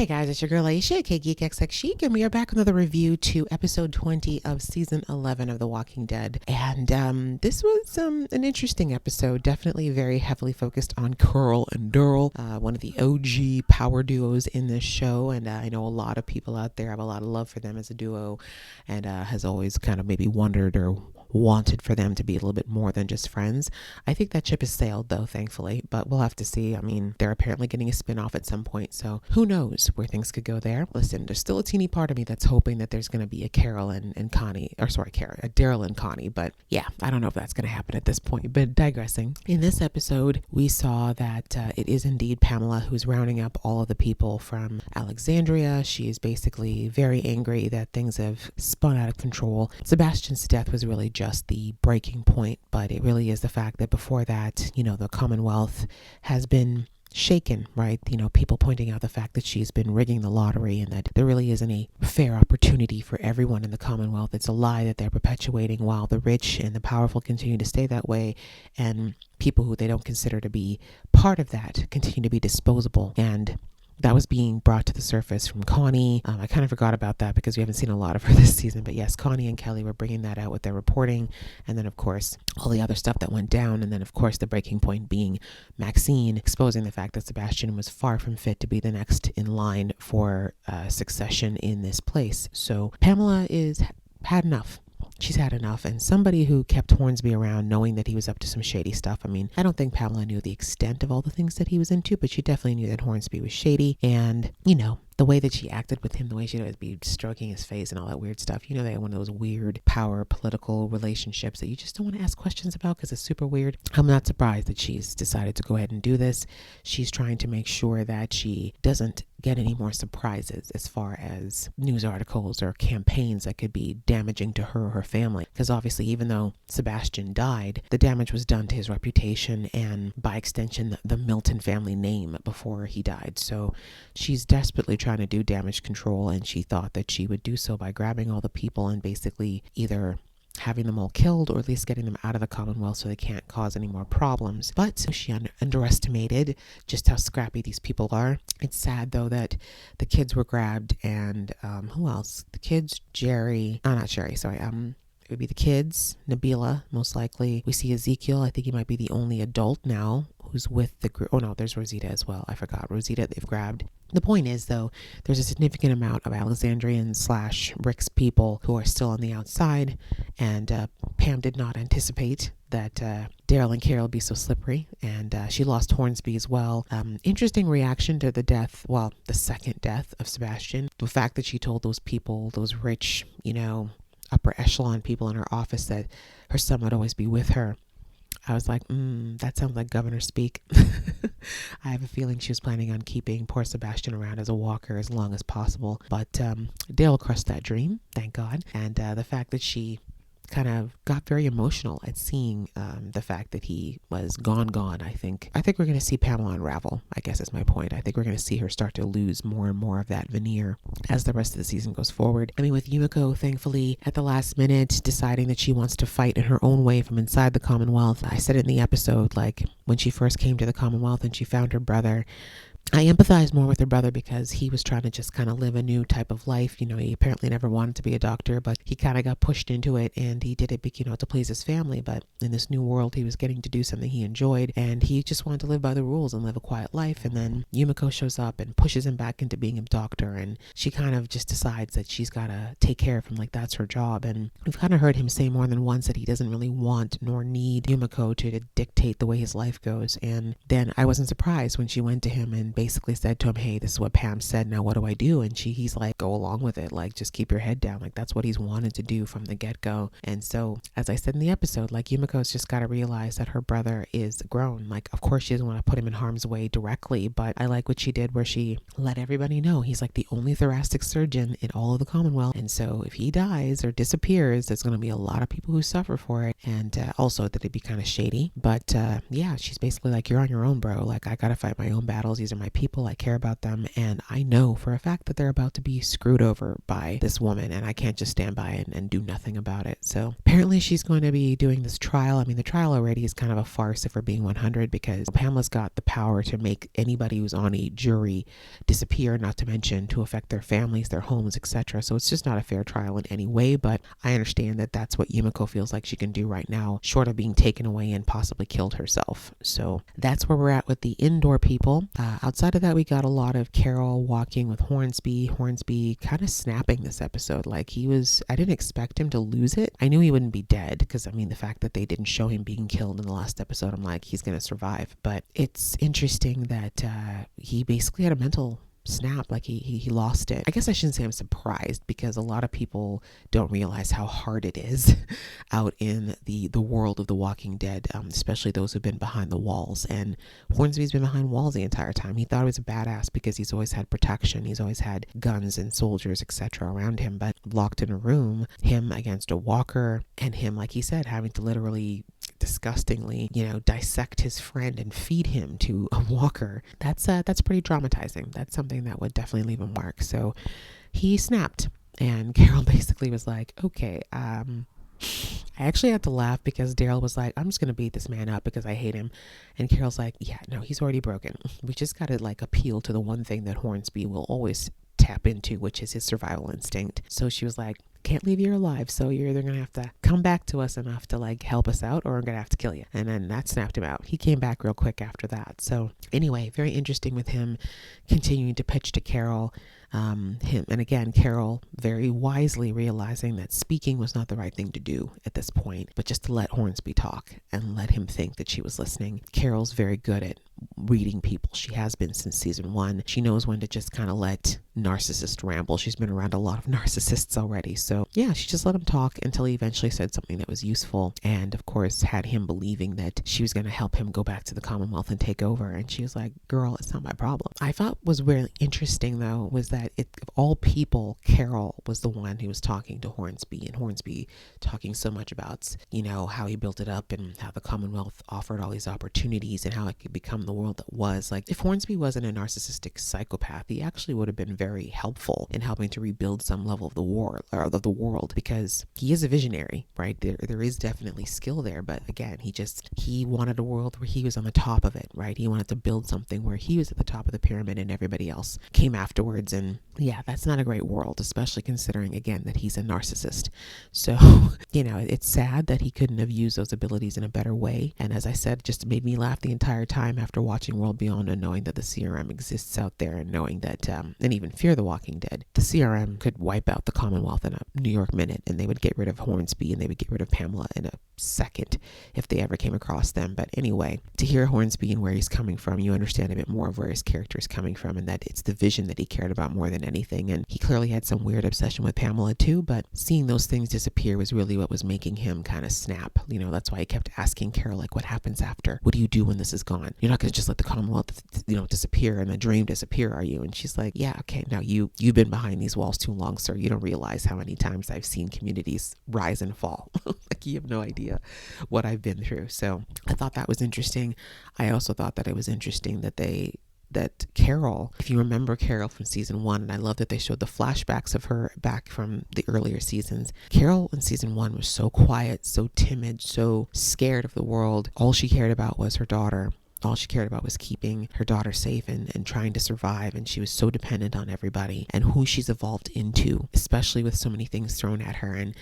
Hey guys, it's your girl Aisha, aka Geek XX Chic, and we are back with another review to episode 20 of season 11 of The Walking Dead. And this was an interesting episode, definitely very heavily focused on Carl and Daryl, one of the OG power duos in this show. And I know a lot of people out there have a lot of love for them as a duo, and has always kind of maybe wondered or wanted for them to be a little bit more than just friends. I think that ship has sailed though, thankfully, but we'll have to see. I mean, they're apparently getting a spin-off at some point, so who knows where things could go there. Listen, there's still a teeny part of me that's hoping that there's going to be a Carol and Connie, or sorry, a Daryl and Connie, but yeah, I don't know if that's going to happen at this point. But digressing, in this episode, we saw that it is indeed Pamela who's rounding up all of the people from Alexandria. She is basically very angry that things have spun out of control. Sebastian's death was really just the breaking point, but it really is the fact that before that, the Commonwealth has been shaken, right? People pointing out the fact that she's been rigging the lottery and that there really isn't a fair opportunity for everyone in the Commonwealth. It's a lie that they're perpetuating while the rich and the powerful continue to stay that way, and people who they don't consider to be part of that continue to be disposable. And that was being brought to the surface from Connie. I kind of forgot about that because we haven't seen a lot of her this season. But yes, Connie and Kelly were bringing that out with their reporting. And then, of course, all the other stuff that went down. And then, of course, the breaking point being Maxine exposing the fact that Sebastian was far from fit to be the next in line for succession in this place. So Pamela had enough. She's had enough. And somebody who kept Hornsby around knowing that he was up to some shady stuff. I mean, I don't think Pamela knew the extent of all the things that he was into, but she definitely knew that Hornsby was shady. And, the way that she acted with him, the way she'd always be stroking his face and all that weird stuff. They had one of those weird power political relationships that you just don't want to ask questions about because it's super weird. I'm not surprised that she's decided to go ahead and do this. She's trying to make sure that she doesn't get any more surprises as far as news articles or campaigns that could be damaging to her or her family. Because obviously, even though Sebastian died, the damage was done to his reputation and by extension, the Milton family name before he died. So she's desperately trying to do damage control, and she thought that she would do so by grabbing all the people and basically either having them all killed or at least getting them out of the Commonwealth so they can't cause any more problems. But she underestimated just how scrappy these people are. It's sad though that the kids were grabbed, and who else? The kids, it would be the kids, Nabila, most likely. We see Ezekiel. I think he might be the only adult now who's with the group. Oh no, there's Rosita as well. I forgot. Rosita, they've grabbed. The point is, though, there's a significant amount of Alexandrian / Rick's people who are still on the outside, and Pam did not anticipate that Daryl and Carol would be so slippery, and she lost Hornsby as well. Interesting reaction to the second death of Sebastian. The fact that she told those people, those rich, upper echelon people in her office, that her son would always be with her. I was like, that sounds like governor speak. I have a feeling she was planning on keeping poor Sebastian around as a walker as long as possible. But Dale crushed that dream, thank God. And the fact that she kind of got very emotional at seeing the fact that he was gone. I think we're going to see Pamela unravel, I guess is my point. I think we're going to see her start to lose more and more of that veneer as the rest of the season goes forward. I mean, with Yumiko, thankfully, at the last minute, deciding that she wants to fight in her own way from inside the Commonwealth. I said it in the episode, like, when she first came to the Commonwealth and she found her brother, I empathize more with her brother because he was trying to just kind of live a new type of life. He apparently never wanted to be a doctor, but he kind of got pushed into it, and he did it, to please his family. But in this new world, he was getting to do something he enjoyed, and he just wanted to live by the rules and live a quiet life. And then Yumiko shows up and pushes him back into being a doctor, and she kind of just decides that she's got to take care of him, like that's her job. And we've kind of heard him say more than once that he doesn't really want nor need Yumiko to dictate the way his life goes. And then I wasn't surprised when she went to him and basically said to him, hey, this is what Pam said, now what do I do? And he's like, go along with it, like just keep your head down. Like that's what he's wanted to do from the get-go. And so, as I said in the episode, like Yumiko's just got to realize that her brother is grown. Like, of course she doesn't want to put him in harm's way directly, but I like what she did where she let everybody know he's like the only thoracic surgeon in all of the Commonwealth. And so if he dies or disappears, there's going to be a lot of people who suffer for it. And also that it'd be kind of shady. But yeah, she's basically like, you're on your own, bro. Like, I got to fight my own battles. These are my people, I care about them, and I know for a fact that they're about to be screwed over by this woman, and I can't just stand by and do nothing about it. So apparently she's going to be doing this trial. I mean, the trial already is kind of a farce if we're being 100, because Pamela's got the power to make anybody who's on a jury disappear, not to mention to affect their families, their homes, etc. So it's just not a fair trial in any way, but I understand that that's what Yumiko feels like she can do right now, short of being taken away and possibly killed herself. So that's where we're at with the indoor people. Outside of that, we got a lot of Carol walking with Hornsby. Hornsby kind of snapping this episode. Like I didn't expect him to lose it. I knew he wouldn't be dead because, I mean, the fact that they didn't show him being killed in the last episode, I'm like, he's going to survive. But it's interesting that he basically had a mental snap, like he lost it. I guess I shouldn't say I'm surprised, because a lot of people don't realize how hard it is out in the world of The Walking Dead, especially those who've been behind the walls. And Hornsby's been behind walls the entire time. He thought he was a badass because he's always had protection, he's always had guns and soldiers, etc. around him, but locked in a room, him against a walker, and him, like he said, having to literally disgustingly, dissect his friend and feed him to a walker. That's pretty traumatizing. That's something that would definitely leave a mark. So he snapped, and Carol basically was like, okay, I actually had to laugh because Daryl was like, I'm just going to beat this man up because I hate him. And Carol's like, yeah, no, he's already broken. We just got to appeal to the one thing that Hornsby will always tap into, which is his survival instinct. So she was like, can't leave you alive, so you're either gonna have to come back to us enough to help us out, or I'm gonna have to kill you. And then that snapped him out. He came back real quick after that. So anyway, very interesting with him continuing to pitch to Carol, and again, Carol very wisely realizing that speaking was not the right thing to do at this point, but just to let Hornsby talk and let him think that she was listening. Carol's very good at reading people. She has been since season 1. She knows when to just kind of let narcissist ramble. She's been around a lot of narcissists already. So yeah, she just let him talk until he eventually said something that was useful, and of course had him believing that she was going to help him go back to the Commonwealth and take over. And she was like, girl, it's not my problem. I thought was really interesting though was that of all people, Carol was the one who was talking to Hornsby, and Hornsby talking so much about how he built it up and how the Commonwealth offered all these opportunities and how it could become the world that was. Like, if Hornsby wasn't a narcissistic psychopath, he actually would have been very helpful in helping to rebuild some level of the world, because he is a visionary, right? There is definitely skill there, but again, he wanted a world where he was on the top of it, right? He wanted to build something where he was at the top of the pyramid and everybody else came afterwards. And yeah, that's not a great world, especially considering again that he's a narcissist. So it's sad that he couldn't have used those abilities in a better way. And as I said, it just made me laugh the entire time after watching World Beyond and knowing that the CRM exists out there, and knowing that and even Fear the Walking Dead, the CRM could wipe out the Commonwealth in a New York minute, and they would get rid of Hornsby and they would get rid of Pamela in a second if they ever came across them. But anyway, to hear Hornsby and where he's coming from, you understand a bit more of where his character is coming from, and that it's the vision that he cared about more than anything. And he clearly had some weird obsession with Pamela too, but seeing those things disappear was really what was making him kind of snap. That's why he kept asking Carol, like, what happens after? What do you do when this is gone? You're not going to just let the Commonwealth disappear and the dream disappear, are you? And she's like, yeah, okay, now you've been behind these walls too long, sir. You don't realize how many times I've seen communities rise and fall. Like, you have no idea what I've been through. So I thought that was interesting. I also thought that it was interesting that Carol, if you remember Carol from season 1, and I love that they showed the flashbacks of her back from the earlier seasons. Carol in season 1 was so quiet, so timid, so scared of the world. All she cared about was her daughter. All she cared about was keeping her daughter safe and trying to survive. And she was so dependent on everybody, and who she's evolved into, especially with so many things thrown at her. And,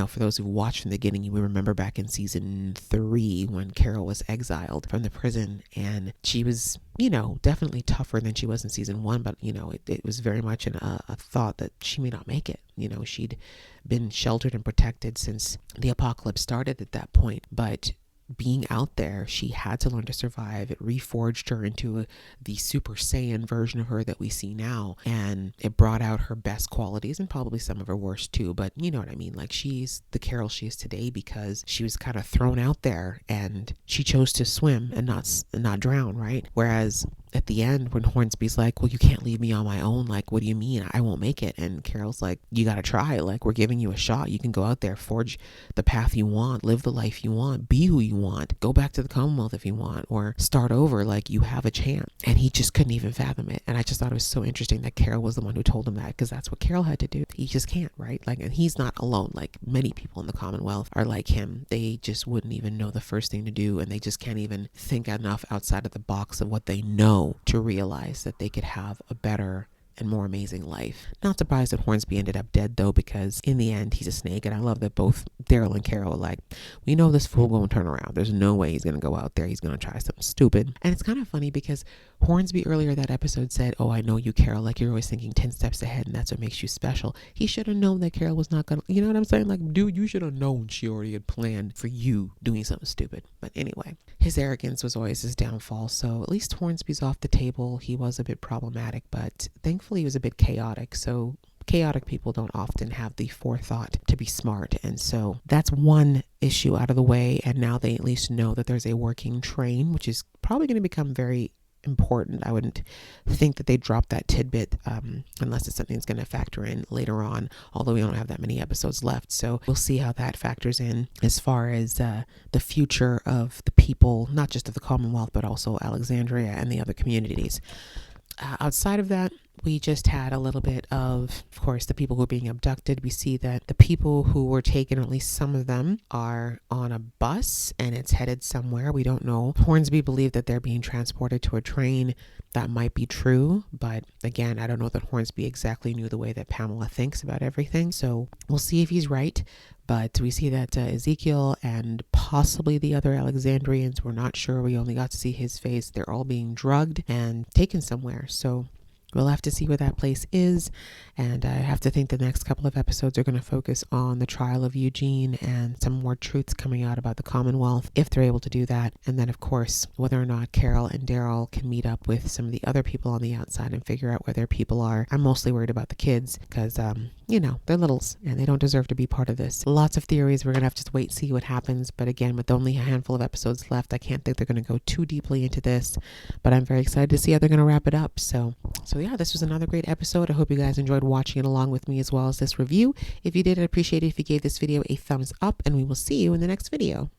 for those who watched from the beginning, you remember back in season 3 when Carol was exiled from the prison, and she was, definitely tougher than she was in season 1. But, it was very much a thought that she may not make it. She'd been sheltered and protected since the apocalypse started at that point. But being out there, she had to learn to survive. It reforged her into the Super Saiyan version of her that we see now, and it brought out her best qualities and probably some of her worst too. But you know what I mean? Like, she's the Carol she is today because she was kind of thrown out there and she chose to swim and not drown, right? Whereas at the end when Hornsby's like, well, you can't leave me on my own. Like, what do you mean? I won't make it. And Carol's like, you got to try. Like, we're giving you a shot. You can go out there, forge the path you want, live the life you want, be who you want, go back to the Commonwealth if you want, or start over. Like, you have a chance. And he just couldn't even fathom it. And I just thought it was so interesting that Carol was the one who told him that, because that's what Carol had to do. He just can't, right? Like, and he's not alone. Like, many people in the Commonwealth are like him. They just wouldn't even know the first thing to do, and they just can't even think enough outside of the box of what they know to realize that they could have a better and more amazing life. Not surprised that Hornsby ended up dead though, because in the end he's a snake. And I love that both Daryl and Carol are like, we know this fool won't turn around. There's no way he's gonna go out there. He's gonna try something stupid. And it's kind of funny because Hornsby earlier that episode said, oh, I know you, Carol, like you're always thinking 10 steps ahead and that's what makes you special. He should have known that Carol was not gonna, you know what I'm saying? Like, dude, you should have known she already had planned for you doing something stupid. But anyway, his arrogance was always his downfall. So at least Hornsby's off the table. He was a bit problematic, but thankfully he was a bit chaotic. So chaotic people don't often have the forethought to be smart. And so that's one issue out of the way. And now they at least know that there's a working train, which is probably going to become very important. I wouldn't think that they drop that tidbit unless it's something that's going to factor in later on, although we don't have that many episodes left. So we'll see how that factors in as far as the future of the people, not just of the Commonwealth, but also Alexandria and the other communities. Outside of that, we just had a little bit of course, the people who are being abducted. We see that the people who were taken, or at least some of them, are on a bus and it's headed somewhere. We don't know. Hornsby believed that they're being transported to a train. That might be true, but again, I don't know that Hornsby exactly knew the way that Pamela thinks about everything. So we'll see if he's right. But we see that Ezekiel and possibly the other Alexandrians, we're not sure. We only got to see his face. They're all being drugged and taken somewhere. So we'll have to see where that place is. And I have to think the next couple of episodes are going to focus on the trial of Eugene and some more truths coming out about the Commonwealth, if they're able to do that. And then, of course, whether or not Carol and Daryl can meet up with some of the other people on the outside and figure out where their people are. I'm mostly worried about the kids because, you know, they're littles and they don't deserve to be part of this. Lots of theories. We're going to have to just wait and see what happens. But again, with only a handful of episodes left, I can't think they're going to go too deeply into this. But I'm very excited to see how they're going to wrap it up. So yeah, this was another great episode. I hope you guys enjoyed watching it along with me as well as this review. If you did, I'd appreciate it if you gave this video a thumbs up, and we will see you in the next video.